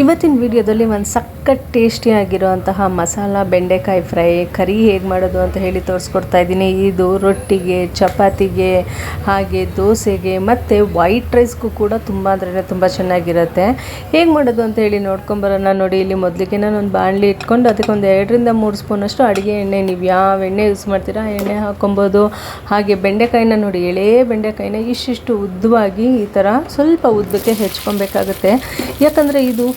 ಇವತ್ತಿನ ವಿಡಿಯೋದಲ್ಲಿ ಒಂದು ಸಖತ್ ಟೇಸ್ಟಿಯಾಗಿರುವಂತಹ ಮಸಾಲ ಬೆಂಡೆಕಾಯಿ ಫ್ರೈ ಕರಿ ಹೇಗೆ ಮಾಡೋದು ಅಂತ ಹೇಳಿ ತೋರಿಸ್ಕೊಡ್ತಾ ಇದ್ದೀನಿ. ಇದು ರೊಟ್ಟಿಗೆ, ಚಪಾತಿಗೆ, ಹಾಗೆ ದೋಸೆಗೆ ಮತ್ತು ವೈಟ್ ರೈಸ್ಗೂ ಕೂಡ ತುಂಬ ಅಂದ್ರೆ ತುಂಬ ಚೆನ್ನಾಗಿರುತ್ತೆ. ಹೇಗೆ ಮಾಡೋದು ಅಂತ ಹೇಳಿ ನೋಡ್ಕೊಂಬರೋಣ. ನೋಡಿ, ಇಲ್ಲಿ ಮೊದಲಿಗೆ ನಾನು ಒಂದು ಬಾಣಲಿ ಇಟ್ಕೊಂಡು ಅದಕ್ಕೆ ಒಂದು 2ರಿಂದ 3 ಸ್ಪೂನಷ್ಟು ಅಡುಗೆ ಎಣ್ಣೆ, ನೀವು ಯಾವ ಎಣ್ಣೆ ಯೂಸ್ ಮಾಡ್ತೀರಾ ಎಣ್ಣೆ ಹಾಕ್ಕೊಬೋದು. ಹಾಗೆ ಬೆಂಡೆಕಾಯಿನ ನೋಡಿ, ಎಳೆ ಬೆಂಡೆಕಾಯಿನ ಇಷ್ಟಿಷ್ಟು ಉದ್ದವಾಗಿ ಈ ಥರ ಸ್ವಲ್ಪ ಉದ್ದಕ್ಕೆ ಹೆಚ್ಕೊಬೇಕಾಗುತ್ತೆ. ಯಾಕಂದರೆ ಇದು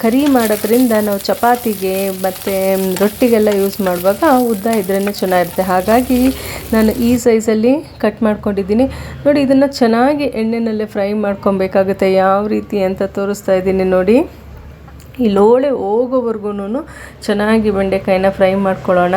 ಕರಿ ಮಾಡೋದ್ರಿಂದ ನಾವು ಚಪಾತಿಗೆ ಮತ್ತು ರೊಟ್ಟಿಗೆಲ್ಲ ಯೂಸ್ ಮಾಡುವಾಗ ಉದ್ದ ಇದ್ರೇ ಚೆನ್ನಾಗಿರುತ್ತೆ. ಹಾಗಾಗಿ ನಾನು ಈ ಸೈಜಲ್ಲಿ ಕಟ್ ಮಾಡ್ಕೊಂಡಿದ್ದೀನಿ. ನೋಡಿ, ಇದನ್ನು ಚೆನ್ನಾಗಿ ಎಣ್ಣೆನಲ್ಲೇ ಫ್ರೈ ಮಾಡ್ಕೊಬೇಕಾಗುತ್ತೆ. ಯಾವ ರೀತಿ ಅಂತ ತೋರಿಸ್ತಾ ಇದ್ದೀನಿ ನೋಡಿ. ಈ ಲೋಳೆ ಹೋಗೋವರೆಗೂ ಚೆನ್ನಾಗಿ ಬೆಂಡೆಕಾಯಿನ ಫ್ರೈ ಮಾಡ್ಕೊಳ್ಳೋಣ.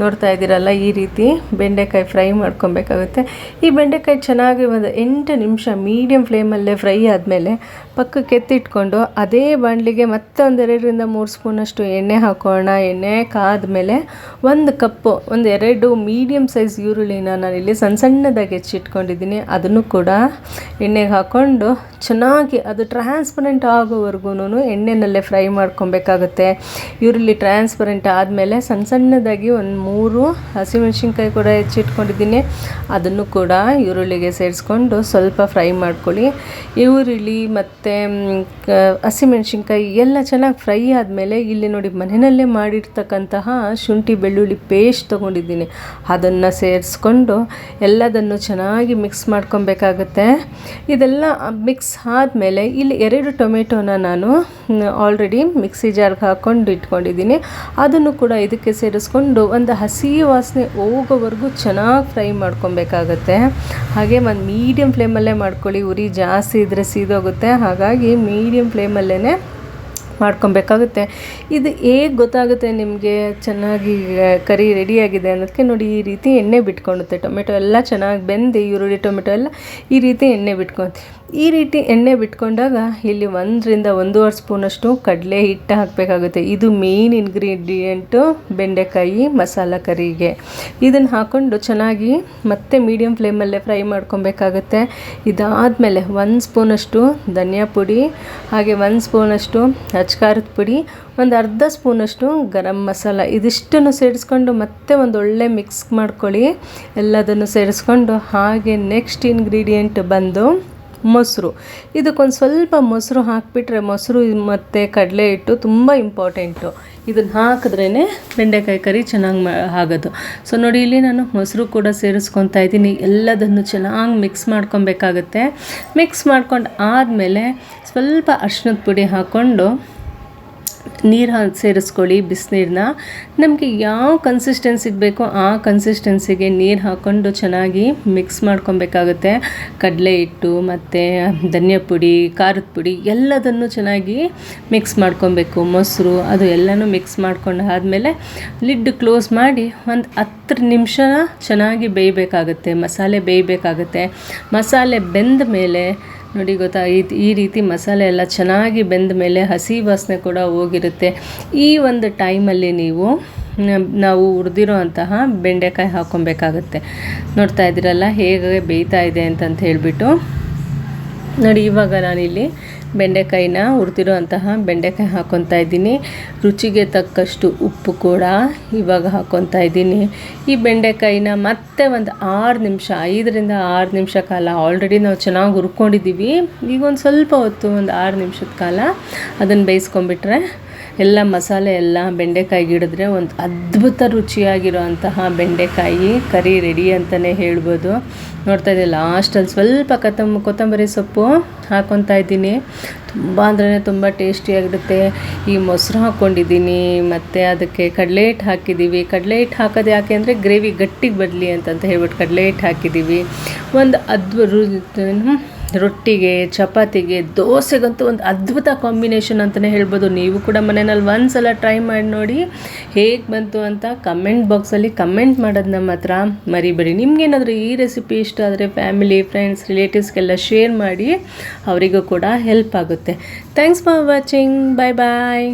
ನೋಡ್ತಾ ಇದ್ದೀರಲ್ಲ, ಈ ರೀತಿ ಬೆಂಡೆಕಾಯಿ ಫ್ರೈ ಮಾಡ್ಕೊಬೇಕಾಗುತ್ತೆ. ಈ ಬೆಂಡೆಕಾಯಿ ಚೆನ್ನಾಗಿ ಒಂದು 8 ನಿಮಿಷ ಮೀಡಿಯಮ್ ಫ್ಲೇಮಲ್ಲೇ ಫ್ರೈ ಆದಮೇಲೆ ಪಕ್ಕಕ್ಕೆ ಎತ್ತಿಟ್ಕೊಂಡು ಅದೇ ಬಾಣಲಿಗೆ ಮತ್ತೆ ಒಂದು 2ರಿಂದ 3 ಸ್ಪೂನಷ್ಟು ಎಣ್ಣೆ ಹಾಕೋಣ. ಎಣ್ಣೆ ಕಾದ್ಮೇಲೆ 1 ಕಪ್ಪು, ಒಂದು 2 ಮೀಡಿಯಮ್ ಸೈಜ್ ಈರುಳ್ಳಿನ ನಾನಿಲ್ಲಿ ಸಣ್ಣದಾಗಿ ಹೆಚ್ಚಿಟ್ಕೊಂಡಿದ್ದೀನಿ. ಅದನ್ನು ಕೂಡ ಎಣ್ಣೆಗೆ ಹಾಕ್ಕೊಂಡು ಚೆನ್ನಾಗಿ ಅದು ಟ್ರಾನ್ಸ್ಪರೆಂಟ್ ಆಗೋವರೆಗೂ ಎಣ್ಣೆನಲ್ಲೇ ಫ್ರೈ ಮಾಡ್ಕೊಬೇಕಾಗುತ್ತೆ. ಈರುಳ್ಳಿ ಟ್ರಾನ್ಸ್ಪರೆಂಟ್ ಆದಮೇಲೆ ಸಣ್ಣದಾಗಿ ಒಂದು 3 ಹಸಿಮೆಣಸಿನ್ಕಾಯಿ ಕೂಡ ಹೆಚ್ಚಿಟ್ಕೊಂಡಿದ್ದೀನಿ. ಅದನ್ನು ಕೂಡ ಈರುಳ್ಳಿಗೆ ಸೇರಿಸ್ಕೊಂಡು ಸ್ವಲ್ಪ ಫ್ರೈ ಮಾಡ್ಕೊಳ್ಳಿ. ಈರುಳ್ಳಿ ಮತ್ತು ಹಸಿಮೆಣಸಿನ್ಕಾಯಿ ಎಲ್ಲ ಚೆನ್ನಾಗಿ ಫ್ರೈ ಆದಮೇಲೆ ಇಲ್ಲಿ ನೋಡಿ, ಮನೆಯಲ್ಲೇ ಮಾಡಿರ್ತಕ್ಕಂತಹ ಶುಂಠಿ ಬೆಳ್ಳುಳ್ಳಿ ಪೇಸ್ಟ್ ತೊಗೊಂಡಿದ್ದೀನಿ. ಅದನ್ನು ಸೇರಿಸ್ಕೊಂಡು ಎಲ್ಲದನ್ನು ಚೆನ್ನಾಗಿ ಮಿಕ್ಸ್ ಮಾಡ್ಕೊಬೇಕಾಗುತ್ತೆ. ಇದೆಲ್ಲ ಮಿಕ್ಸ್ ಆದಮೇಲೆ ಇಲ್ಲಿ 2 ಟೊಮೆಟೊನ ನಾನು ಆಲ್ರೆಡಿ ಮಿಕ್ಸಿ ಜಾರ್ಗೆ ಹಾಕ್ಕೊಂಡು ಇಟ್ಕೊಂಡಿದ್ದೀನಿ. ಅದನ್ನು ಕೂಡ ಇದಕ್ಕೆ ಸೇರಿಸ್ಕೊಂಡು ಒಂದು ಹಸಿ ವಾಸನೆ ಹೋಗೋವರೆಗೂ ಚೆನ್ನಾಗಿ ಫ್ರೈ ಮಾಡ್ಕೊಬೇಕಾಗತ್ತೆ. ಹಾಗೆ ಒಂದು ಮೀಡಿಯಮ್ ಫ್ಲೇಮಲ್ಲೇ ಮಾಡ್ಕೊಳ್ಳಿ. ಉರಿ ಜಾಸ್ತಿ ಇದ್ದರೆ ಸೀದೋಗುತ್ತೆ. ಹಾಗಾಗಿ ಮೀಡಿಯಮ್ ಫ್ಲೇಮಲ್ಲೇ ಮಾಡ್ಕೊಬೇಕಾಗುತ್ತೆ. ಇದು ಹೇಗೆ ಗೊತ್ತಾಗುತ್ತೆ ನಿಮಗೆ ಚೆನ್ನಾಗಿ ಕರಿ ರೆಡಿಯಾಗಿದೆ ಅನ್ನೋದಕ್ಕೆ ನೋಡಿ, ಈ ರೀತಿ ಎಣ್ಣೆ ಬಿಟ್ಕೊಳುತ್ತೆ. ಟೊಮೆಟೊ ಎಲ್ಲ ಚೆನ್ನಾಗಿ ಬೆಂದು ಈರುಳ್ಳಿ ಟೊಮೆಟೊ ಎಲ್ಲ ಈ ರೀತಿ ಎಣ್ಣೆ ಬಿಟ್ಕೊಳುತ್ತೆ. ಈ ರೀತಿ ಎಣ್ಣೆ ಬಿಟ್ಕೊಂಡಾಗ ಇಲ್ಲಿ 1ರಿಂದ 1.5 ಸ್ಪೂನಷ್ಟು ಕಡಲೆ ಹಿಟ್ಟು ಹಾಕಬೇಕಾಗುತ್ತೆ. ಇದು ಮೇನ್ ಇಂಗ್ರೀಡಿಯೆಂಟು ಬೆಂಡೆಕಾಯಿ ಮಸಾಲ ಕರಿಗೆ. ಇದನ್ನು ಹಾಕ್ಕೊಂಡು ಚೆನ್ನಾಗಿ ಮತ್ತೆ ಮೀಡಿಯಮ್ ಫ್ಲೇಮಲ್ಲೇ ಫ್ರೈ ಮಾಡ್ಕೊಬೇಕಾಗುತ್ತೆ. ಇದಾದಮೇಲೆ 1 ಸ್ಪೂನಷ್ಟು ಧನಿಯಾ ಪುಡಿ, ಹಾಗೆ 1 ಸ್ಪೂನಷ್ಟು ಖಾರದ ಪುಡಿ, ಒಂದು ಅರ್ಧ ಸ್ಪೂನಷ್ಟು ಗರಂ ಮಸಾಲ, ಇದಿಷ್ಟನ್ನು ಸೇರಿಸ್ಕೊಂಡು ಮತ್ತೆ ಒಂದು ಒಳ್ಳೆ ಮಿಕ್ಸ್ ಮಾಡ್ಕೊಳ್ಳಿ. ಎಲ್ಲದನ್ನು ಸೇರಿಸ್ಕೊಂಡು ಹಾಗೆ ನೆಕ್ಸ್ಟ್ ಇಂಗ್ರೀಡಿಯೆಂಟ್ ಬಂದು ಮೊಸರು. ಇದಕ್ಕೊಂದು ಸ್ವಲ್ಪ ಮೊಸರು ಹಾಕಿಬಿಟ್ರೆ, ಮೊಸರು ಮತ್ತು ಕಡಲೆ ಹಿಟ್ಟು ತುಂಬ ಇಂಪಾರ್ಟೆಂಟು. ಇದನ್ನು ಹಾಕಿದ್ರೇ ಬೆಂಡೆಕಾಯಿ ಕರಿ ಚೆನ್ನಾಗಿ ಆಗೋದು. ಸೊ ನೋಡಿ, ಇಲ್ಲಿ ನಾನು ಮೊಸರು ಕೂಡ ಸೇರಿಸ್ಕೊತಾ ಇದ್ದೀನಿ. ಎಲ್ಲದನ್ನು ಚೆನ್ನಾಗಿ ಮಿಕ್ಸ್ ಮಾಡ್ಕೊಬೇಕಾಗುತ್ತೆ. ಮಿಕ್ಸ್ ಮಾಡ್ಕೊಂಡು ಆದಮೇಲೆ ಸ್ವಲ್ಪ ಅರಿಶಿಣದ ಪುಡಿ ಹಾಕ್ಕೊಂಡು ನೀರು ಸೇರಿಸ್ಕೊಳ್ಳಿ. ಬಿಸಿನೀರನ್ನ ನಮಗೆ ಯಾವ ಕನ್ಸಿಸ್ಟೆನ್ಸಿಗೆ ಬೇಕೋ ಆ ಕನ್ಸಿಸ್ಟೆನ್ಸಿಗೆ ನೀರು ಹಾಕ್ಕೊಂಡು ಚೆನ್ನಾಗಿ ಮಿಕ್ಸ್ ಮಾಡ್ಕೊಬೇಕಾಗುತ್ತೆ. ಕಡಲೆ ಹಿಟ್ಟು ಮತ್ತು ಧನಿಯಾ ಪುಡಿ, ಖಾರದ ಪುಡಿ ಎಲ್ಲದನ್ನು ಚೆನ್ನಾಗಿ ಮಿಕ್ಸ್ ಮಾಡ್ಕೊಬೇಕು. ಮೊಸರು ಅದು ಎಲ್ಲನೂ ಮಿಕ್ಸ್ ಮಾಡ್ಕೊಂಡು ಆದಮೇಲೆ ಲಿಡ್ ಕ್ಲೋಸ್ ಮಾಡಿ ಒಂದು 10 ನಿಮಿಷ ಚೆನ್ನಾಗಿ ಬೇಯಬೇಕಾಗುತ್ತೆ. ಮಸಾಲೆ ಬೇಯಬೇಕಾಗುತ್ತೆ. ಮಸಾಲೆ ಬೆಂದ ಮೇಲೆ ನೋಡಿ, ಈ ರೀತಿ ಮಸಾಲೆ ಎಲ್ಲ ಚೆನ್ನಾಗಿ ಬೆಂದ ಮೇಲೆ ಹಸಿ ವಾಸನೆ ಕೂಡ ಹೋಗಿರುತ್ತೆ. ಈ ಒಂದು ಟೈಮಲ್ಲಿ ನಾವು ಹುರಿದಿರೋ ಅಂತಹ ಬೆಂಡೆಕಾಯಿ ಹಾಕ್ಕೊಬೇಕಾಗುತ್ತೆ. ನೋಡ್ತಾ ಇದ್ದೀರಲ್ಲ ಹೇಗೆ ಬೇಯ್ತಾ ಇದೆ ಅಂತಂತ ಹೇಳಿಬಿಟ್ಟು. ನೋಡಿ, ಇವಾಗ ನಾನಿಲ್ಲಿ ಬೆಂಡೆಕಾಯಿನ ಹುರಿದಿರೋ ಅಂತಹ ಬೆಂಡೆಕಾಯಿ ಹಾಕ್ಕೊತಾ ಇದ್ದೀನಿ. ರುಚಿಗೆ ತಕ್ಕಷ್ಟು ಉಪ್ಪು ಕೂಡ ಇವಾಗ ಹಾಕ್ಕೊತಾ ಇದ್ದೀನಿ. ಈ ಬೆಂಡೆಕಾಯಿನ ಮತ್ತೆ ಒಂದು 6 ನಿಮಿಷ, 5ರಿಂದ 6 ನಿಮಿಷ ಕಾಲ ಆಲ್ರೆಡಿ ನಾವು ಚೆನ್ನಾಗಿ ಹುರ್ಕೊಂಡಿದ್ದೀವಿ. ಈಗ ಒಂದು ಸ್ವಲ್ಪ ಹೊತ್ತು, ಒಂದು 6 ನಿಮಿಷದ ಕಾಲ ಅದನ್ನು ಬೇಯಿಸ್ಕೊಂಡ್ಬಿಟ್ರೆ ಎಲ್ಲ ಮಸಾಲೆ ಎಲ್ಲ ಬೆಂಡೆಕಾಯಿಗೆ ಹಿಡಿದ್ರೆ ಒಂದು ಅದ್ಭುತ ರುಚಿಯಾಗಿರೋ ಅಂತಹ ಬೆಂಡೆಕಾಯಿ ಕರಿ ರೆಡಿ ಅಂತಲೇ ಹೇಳ್ಬೋದು. ನೋಡ್ತಾ ಇದ್ದೀನಿ, ಲಾಸ್ಟಲ್ಲಿ ಸ್ವಲ್ಪ ಕೊತ್ತಂಬರಿ ಸೊಪ್ಪು ಹಾಕ್ಕೊತಾ ಇದ್ದೀನಿ. ತುಂಬ ಅಂದ್ರೆ ತುಂಬ ಟೇಸ್ಟಿಯಾಗಿರುತ್ತೆ. ಈ ಮೊಸರು ಹಾಕ್ಕೊಂಡಿದ್ದೀನಿ ಮತ್ತು ಅದಕ್ಕೆ ಕಡಲೆ ಹಿಟ್ಟು ಹಾಕಿದ್ದೀವಿ. ಕಡಲೆ ಹಿಟ್ಟು ಹಾಕೋದು ಯಾಕೆ ಅಂದರೆ ಗ್ರೇವಿ ಗಟ್ಟಿಗೆ ಬರಲಿ ಅಂತಂತ ಹೇಳ್ಬಿಟ್ಟು ಕಡಲೆ ಹಿಟ್ಟು ಹಾಕಿದ್ದೀವಿ. ಒಂದು ರೊಟ್ಟಿಗೆ, ಚಪಾತಿಗೆ, ದೋಸೆಗಂತೂ ಒಂದು ಅದ್ಭುತ ಕಾಂಬಿನೇಷನ್ ಅಂತಲೇ ಹೇಳ್ಬೋದು. ನೀವು ಕೂಡ ಮನೆಯಲ್ಲಿ ಒಂದ್ಸಲ ಟ್ರೈ ಮಾಡಿ ನೋಡಿ ಹೇಗೆ ಬಂತು ಅಂತ ಕಮೆಂಟ್ ಬಾಕ್ಸಲ್ಲಿ ಕಮೆಂಟ್ ಮಾಡೋದನ್ನ ಮಾತ್ರ ಮರಿಬೇಡಿ. ನಿಮಗೇನಾದರೂ ಈ ರೆಸಿಪಿ ಇಷ್ಟ ಆದರೆ ಫ್ಯಾಮಿಲಿ, ಫ್ರೆಂಡ್ಸ್, ರಿಲೇಟಿವ್ಸ್ಗೆಲ್ಲ ಶೇರ್ ಮಾಡಿ, ಅವರಿಗೂ ಕೂಡ ಹೆಲ್ಪ್ ಆಗುತ್ತೆ. Thanks for watching. Bye bye.